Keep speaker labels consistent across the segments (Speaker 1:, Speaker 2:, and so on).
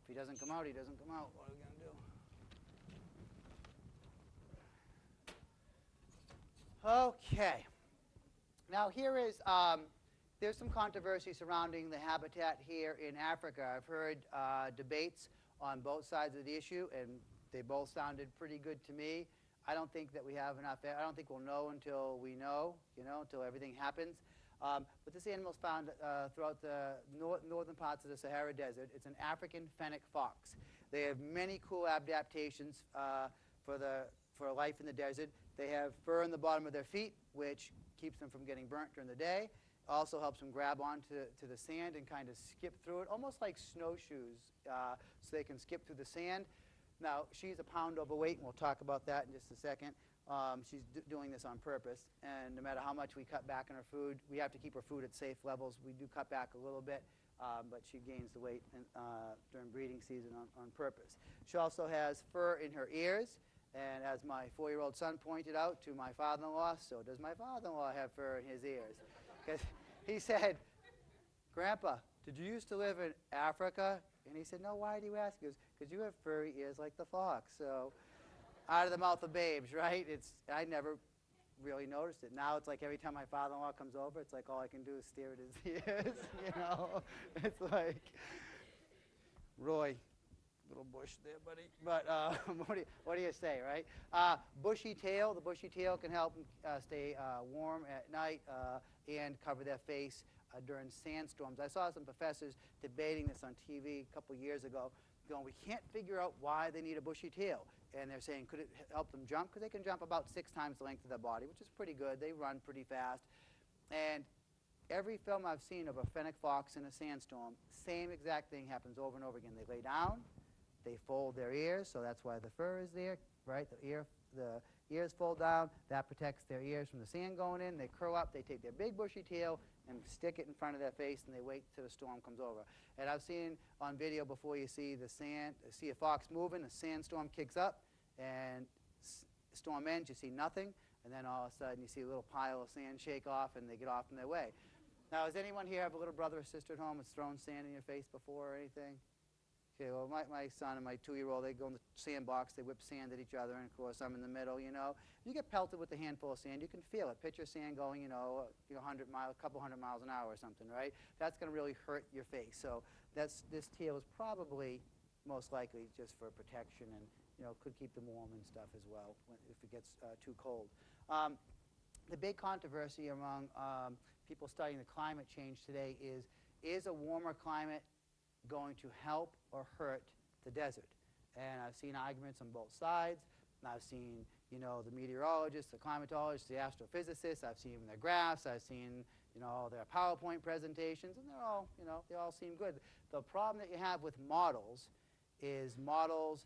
Speaker 1: If he doesn't come out, he doesn't come out. What are we going to do? Okay. Now here is, there's some controversy surrounding the habitat here in Africa. I've heard debates on both sides of the issue, and they both sounded pretty good to me. I don't think that we have enough. I don't think we'll know until we know, until everything happens. But this animal is found throughout the northern parts of the Sahara Desert. It's an African fennec fox. They have many cool adaptations for life in the desert. They have fur on the bottom of their feet, which keeps them from getting burnt during the day. Also helps them grab onto the sand and kind of skip through it, almost like snowshoes, so they can skip through the sand. Now, she's a pound overweight, and we'll talk about that in just a second. She's doing this on purpose, and no matter how much we cut back on her food, we have to keep her food at safe levels. We do cut back a little bit, but she gains the weight during breeding season on purpose. She also has fur in her ears, and as my 4-year-old son pointed out to my father-in-law, so does my father-in-law have fur in his ears. Because he said, "Grandpa, did you used to live in Africa?" And he said, "No, why do you ask?" He goes, "Because you have furry ears like the fox." So out of the mouth of babes, right? I never really noticed it. Now it's like every time my father-in-law comes over, it's like all I can do is stare at his ears, It's like, Roy, little bush there, buddy. But what do you say, right? Bushy tail. The bushy tail can help them stay warm at night and cover their face during sandstorms. I saw some professors debating this on TV a couple years ago, going, "We can't figure out why they need a bushy tail." And they're saying, could it help them jump? Because they can jump about 6 times the length of their body, which is pretty good. They run pretty fast. And every film I've seen of a fennec fox in a sandstorm, same exact thing happens over and over again. They lay down, they fold their ears, so that's why the fur is there, right? The ears fold down. That protects their ears from the sand going in. They curl up. They take their big bushy tail and stick it in front of their face, and they wait till the storm comes over. And I've seen on video before, you see see a fox moving, the sandstorm kicks up, and storm ends, you see nothing, and then all of a sudden you see a little pile of sand shake off, and they get off on their way. Now, does anyone here have a little brother or sister at home that's thrown sand in your face before or anything? Okay, well, my son and my 2-year-old, they go in the sandbox, they whip sand at each other, and of course I'm in the middle, You get pelted with a handful of sand, you can feel it. Picture sand going, a couple hundred miles an hour or something, right? That's going to really hurt your face. So this tail is probably most likely just for protection, and could keep them warm and stuff as well if it gets too cold. The big controversy among people studying the climate change today is a warmer climate going to help or hurt the desert? And I've seen arguments on both sides. And I've seen, the meteorologists, the climatologists, the astrophysicists. I've seen their graphs. I've seen, their PowerPoint presentations, and they all seem good. The problem that you have with models is the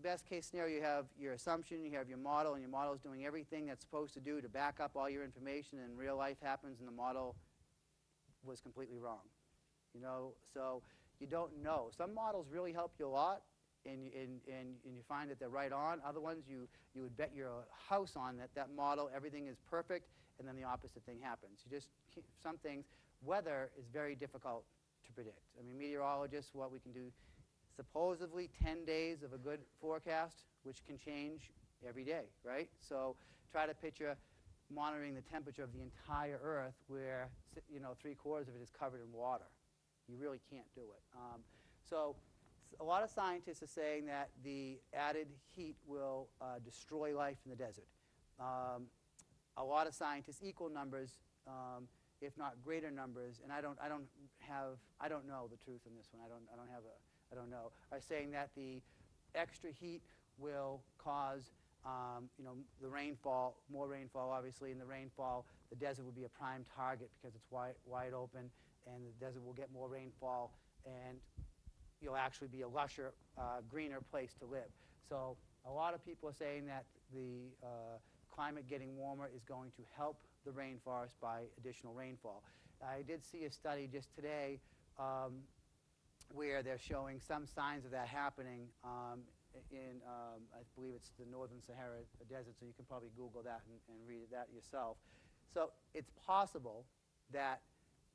Speaker 1: best case scenario, you have your assumption, you have your model, and your model is doing everything that's supposed to do to back up all your information, and real life happens, and the model was completely wrong. So you don't know. Some models really help you a lot, and you find that they're right on. Other ones, you would bet your house on that model, everything is perfect, and then the opposite thing happens. Some things, weather is very difficult to predict. I mean, meteorologists, what we can do, supposedly 10 days of a good forecast, which can change every day, right? So try to picture monitoring the temperature of the entire Earth where, 3/4 of it is covered in water. You really can't do it. So a lot of scientists are saying that the added heat will destroy life in the desert. A lot of scientists, equal numbers, if not greater numbers, and I don't know the truth in this one. I don't know. Are saying that the extra heat will cause the rainfall, more rainfall, obviously. In the rainfall, the desert will be a prime target because it's wide open, and the desert will get more rainfall, and you'll actually be a lusher, greener place to live. So a lot of people are saying that the climate getting warmer is going to help the rainforest by additional rainfall. I did see a study just today where they're showing some signs of that happening in, I believe it's the northern Sahara Desert, so you can probably Google that and read that yourself. So it's possible that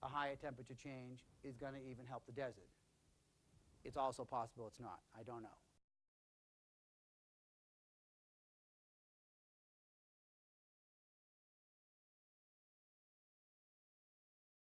Speaker 1: a higher temperature change is going to even help the desert. it's also possible it's not. I don't know.